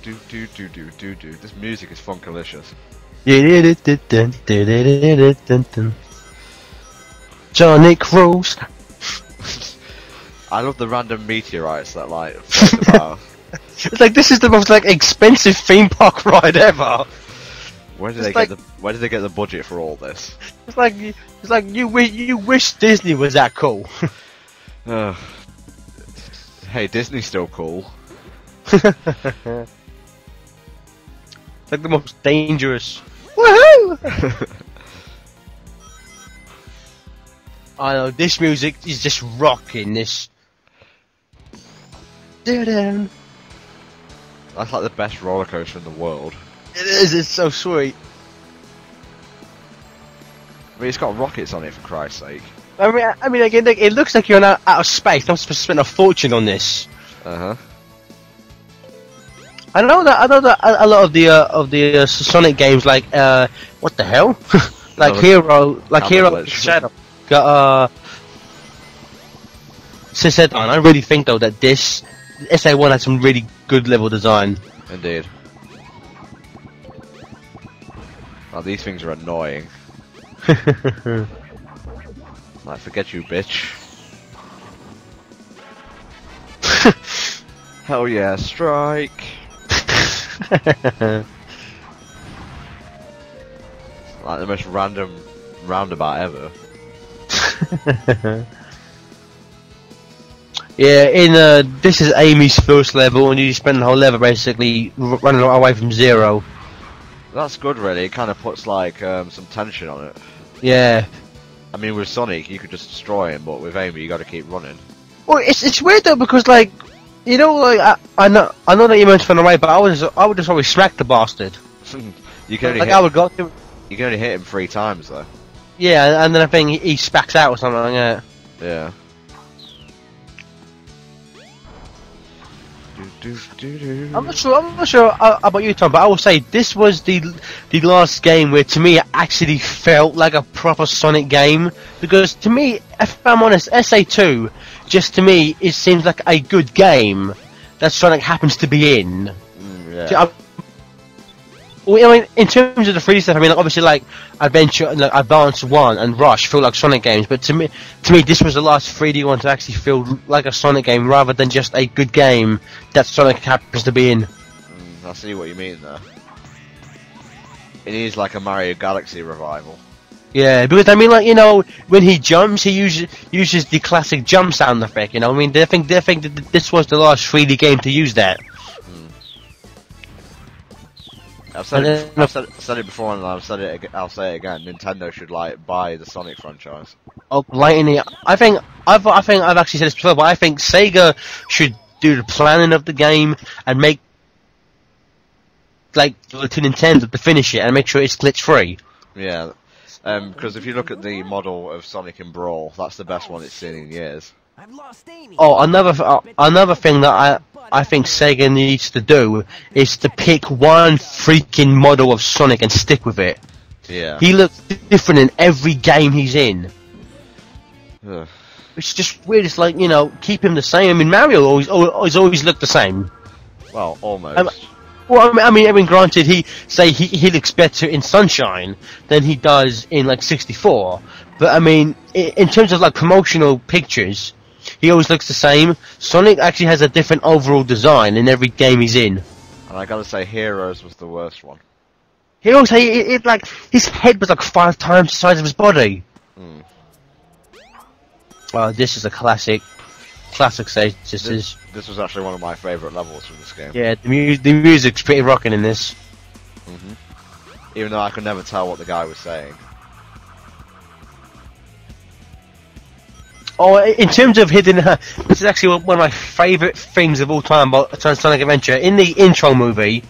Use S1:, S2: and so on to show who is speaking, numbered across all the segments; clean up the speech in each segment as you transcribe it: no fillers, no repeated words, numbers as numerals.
S1: Do. This music is funkalicious.
S2: Sonic Rose.
S1: I love the random meteorites that like float about.
S2: It's like this is the most like expensive theme park ride ever.
S1: Where did
S2: It's
S1: they
S2: like-
S1: get the Where did they get the budget for all this?
S2: It's like you wish Disney was that cool.
S1: Ugh. Hey, Disney's still cool.
S2: It's like the most dangerous. Woohoo! I know this music is just rocking this. It
S1: That's like the best roller coaster in the world.
S2: is. It's so sweet.
S1: I mean, it's got rockets on it, for Christ's sake.
S2: I mean, again, it looks like you're out of space. I'm supposed to spend a fortune on this.
S1: Uh huh.
S2: I know that a lot of the Sonic games, like what the hell, like Hero
S1: glitch.
S2: Shadow, got since they're done. I really think though that this SA1 has some really good level design.
S1: Indeed. Oh, these things are annoying. Like, forget you, bitch. Hell yeah, strike! Like the most random roundabout ever.
S2: Yeah, in this is Amy's first level, and you spend the whole level basically running away from zero.
S1: That's good, really. It kind of puts like some tension on it.
S2: Yeah.
S1: I mean, with Sonic, you could just destroy him, but with Amy, you got to keep running.
S2: Well, it's weird though because like, you know, like I know that you meant to run away, but I would just always smack the bastard.
S1: You can only
S2: Like
S1: hit,
S2: I would go to.
S1: you can only hit him 3 times though.
S2: Yeah, and then I think he spacks out or something like that.
S1: Yeah.
S2: I'm not sure about you, Tom, but I will say this was the last game where, to me, it actually felt like a proper Sonic game. Because to me, if I'm honest, SA2, just to me, it seems like a good game that Sonic happens to be in.
S1: Yeah.
S2: Well, I mean, in terms of the 3D stuff, I mean, like, obviously, like Adventure, like Advance 1 and Rush feel like Sonic games, but to me, this was the last 3D one to actually feel like a Sonic game rather than just a good game that Sonic happens to be in.
S1: I see what you mean there. It is like a Mario Galaxy revival.
S2: Yeah, because I mean, like, you know, when he jumps, he uses the classic jump sound effect. You know, I mean, they think that this was the last 3D game to use that.
S1: I've said it before, and I'll say it again. Nintendo should like buy the Sonic franchise.
S2: Oh, lightning! I think I've actually said this before, but I think Sega should do the planning of the game and make like to Nintendo to finish it and make sure it's glitch free.
S1: Yeah, because if you look at the model of Sonic in Brawl, that's the best one it's seen in years.
S2: Oh, another thing that I think Sega needs to do is to pick one freaking model of Sonic and stick with it.
S1: Yeah.
S2: He looks different in every game he's in.
S1: Ugh.
S2: It's just weird. It's like, you know, keep him the same. I mean, Mario always looked the same.
S1: Well, almost.
S2: Well, I mean, granted, he looks better in Sunshine than he does in like 64. But I mean, in terms of like promotional pictures, he always looks the same. Sonic actually has a different overall design in every game he's in.
S1: And I gotta say, Heroes was the worst one.
S2: He always it like his head was like 5 times the size of his body. Well, this is a classic stage. This
S1: was actually one of my favourite levels from this game.
S2: Yeah, the music's pretty rocking in this.
S1: Even though I could never tell what the guy was saying.
S2: Oh, in terms of hidden, this is actually one of my favourite things of all time about Sonic Adventure. In the intro movie,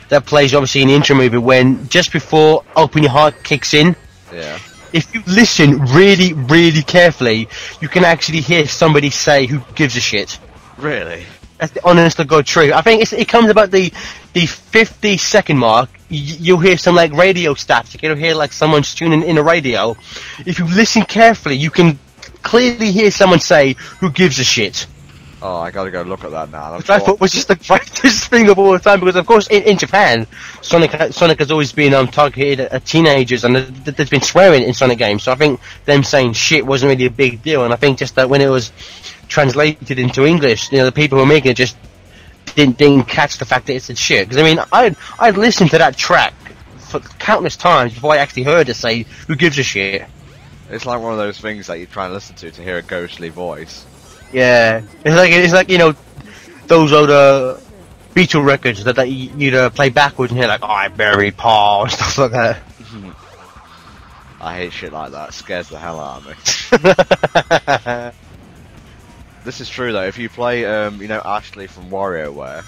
S2: that plays obviously in the intro movie, when just before Open Your Heart kicks in,
S1: yeah.
S2: If you listen really, really carefully, you can actually hear somebody say, "Who gives a shit?"
S1: Really?
S2: That's the honest to God truth. I think it comes about the 50-second mark. You'll hear some like radio static. You'll hear like someone tuning in a radio. If you listen carefully, you can clearly hear someone say, "Who gives a shit?"
S1: Oh, I gotta go look at that now.
S2: Which I thought was just the greatest thing of all time, because of course in Japan, Sonic has always been targeted at teenagers, and there's been swearing in Sonic games, so I think them saying shit wasn't really a big deal, and I think just that when it was translated into English, the people who were making it just didn't catch the fact that it said shit. Because I mean, I'd listened to that track for countless times before I actually heard it say, "Who gives a shit?"
S1: It's like one of those things that you try and listen to hear a ghostly voice.
S2: Yeah, it's like those older Beatle records that you'd play backwards and hear like, "Oh, I buried Paul" and stuff like that.
S1: I hate shit like that. It scares the hell out of me. This is true though. If you play, Ashley from WarioWare.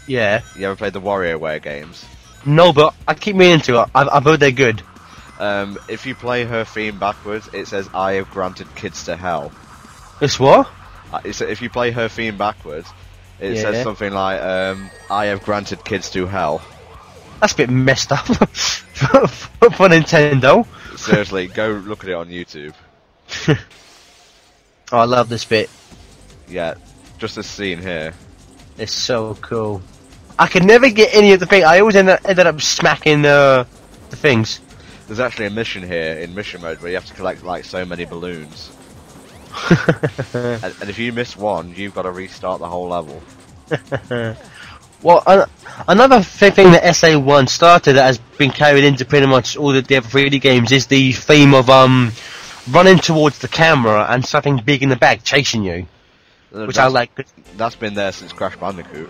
S2: Yeah.
S1: You ever played the WarioWare games?
S2: No, but I keep meaning to. I've heard they're good.
S1: If you play her theme backwards, it says, "I have granted kids to hell."
S2: It's what?
S1: If you play her theme backwards, it says something like, "I have granted kids to hell."
S2: That's a bit messed up for Nintendo.
S1: Seriously, go look at it on YouTube.
S2: Oh, I love this bit.
S1: Yeah, just this scene here.
S2: It's so cool. I could never get any of the things. I always ended up smacking the things.
S1: There's actually a mission here in mission mode where you have to collect like so many balloons. and if you miss one, you've got to restart the whole level.
S2: Well, another thing that SA1 started that has been carried into pretty much all the other 3D games is the theme of running towards the camera and something big in the back chasing you, which I like.
S1: That's been there since Crash Bandicoot.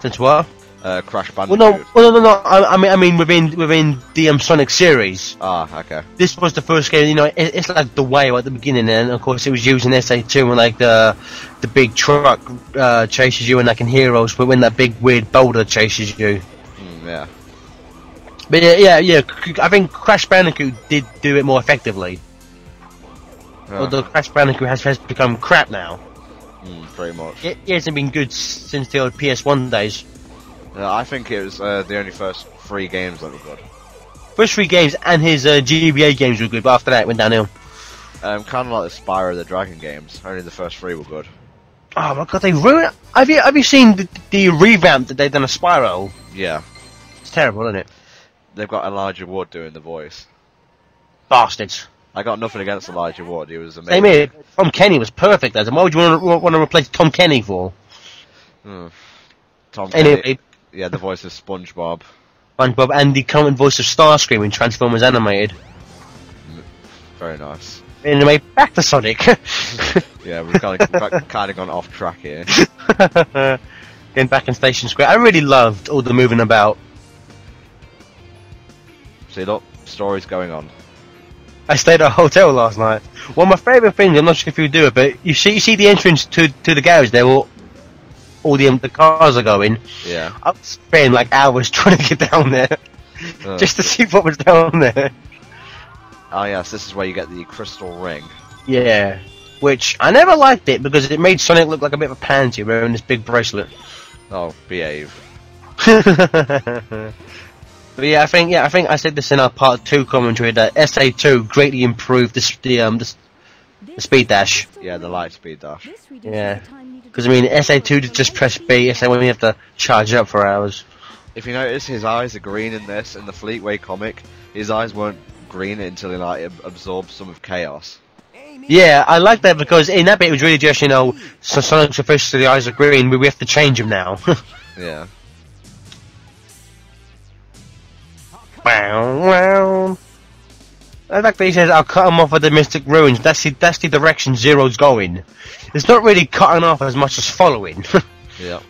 S2: Since what?
S1: Crash Bandicoot.
S2: Well, no. I mean within the Sonic series.
S1: Ah, okay.
S2: This was the first game. It's like the way at the beginning, and of course it was used in SA2 when like the big truck chases you, and like in Heroes, but when that big weird boulder chases you.
S1: Yeah.
S2: But yeah. I think Crash Bandicoot did do it more effectively. Although Crash Bandicoot has become crap now.
S1: Pretty much.
S2: It hasn't been good since the old PS1 days.
S1: I think it was the only first 3 games that were good.
S2: First 3 games and his GBA games were good, but after that it went downhill.
S1: Kind of like the Spyro the Dragon games. Only the first 3 were good.
S2: Oh my god, they ruined it. Have you seen the revamp that they've done of Spyro?
S1: Yeah.
S2: It's terrible, isn't it?
S1: They've got Elijah Wood doing the voice.
S2: Bastards.
S1: I got nothing against Elijah Wood. He was amazing.
S2: Same here. Tom Kenny was perfect as him. Why would you want to replace Tom Kenny for?
S1: Tom Kenny.
S2: Anyway.
S1: Yeah, the voice of SpongeBob.
S2: SpongeBob and the current voice of Starscream in Transformers Animated.
S1: Very nice.
S2: Anyway, back to Sonic.
S1: Yeah, we've kind of gone off track here.
S2: Getting back in Station Square. I really loved all the moving about.
S1: See, look, story's going on.
S2: I stayed at a hotel last night. One of my favourite things, I'm not sure if you do it, but you see the entrance to the garage there, all the cars are going.
S1: Yeah.
S2: I was spending like hours trying to get down there, just to see what was down there.
S1: Oh yes, this is where you get the crystal ring.
S2: Yeah, which I never liked it because it made Sonic look like a bit of a pansy wearing this big bracelet.
S1: Oh, behave.
S2: But yeah, I think I said this in our part 2 commentary that SA2 greatly improved the speed dash.
S1: Yeah, the light speed dash.
S2: Yeah, because I mean SA2 to just press B, SA1 you have to charge up for hours.
S1: If you notice, his eyes are green in this. In the Fleetway comic, his eyes weren't green until he like absorbed some of chaos.
S2: Yeah, I like that because in that bit it was really just so Sonic's official to the eyes are green, we have to change him now.
S1: Yeah.
S2: Wow. The fact that he says, "I'll cut him off at the Mystic Ruins," that's the direction Zero's going. It's not really cutting off as much as following.
S1: Yeah.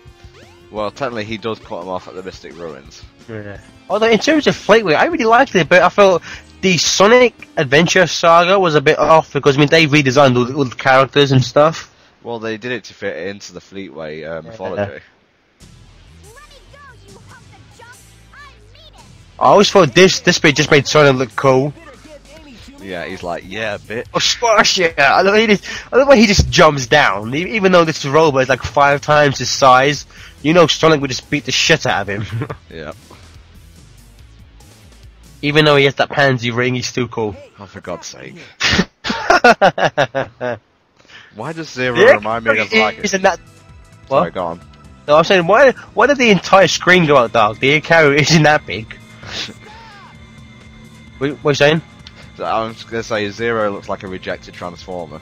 S1: Well, technically he does cut him off at the Mystic Ruins.
S2: Yeah. Although in terms of Fleetway, I really liked it, but I felt the Sonic Adventure saga was a bit off because I mean they redesigned all the characters and stuff.
S1: Well, they did it to fit into the Fleetway mythology.
S2: I always thought this bit just made Sonic look cool.
S1: Yeah, he's like, yeah, bitch.
S2: Oh, squash, yeah. I love when he just jumps down. Even though this robot is like 5 times his size, Sonic would just beat the shit out of him.
S1: Yeah.
S2: Even though he has that pansy ring, he's still cool.
S1: Oh, for God's sake. Why does Zero
S2: The
S1: remind me of like?
S2: isn't that?
S1: Sorry,
S2: What?
S1: go on.
S2: No, I'm saying why did the entire screen go out dark? The carrier isn't that big. What are you saying?
S1: So I was gonna say Zero looks like a rejected Transformer.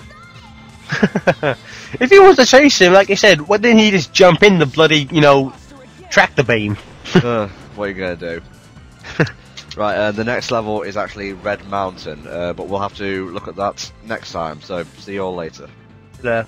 S2: If he wants to chase him, like I said, why didn't he just jump in the bloody, tractor beam?
S1: What are you gonna do? Right, the next level is actually Red Mountain, but we'll have to look at that next time. So see you all later.
S2: There.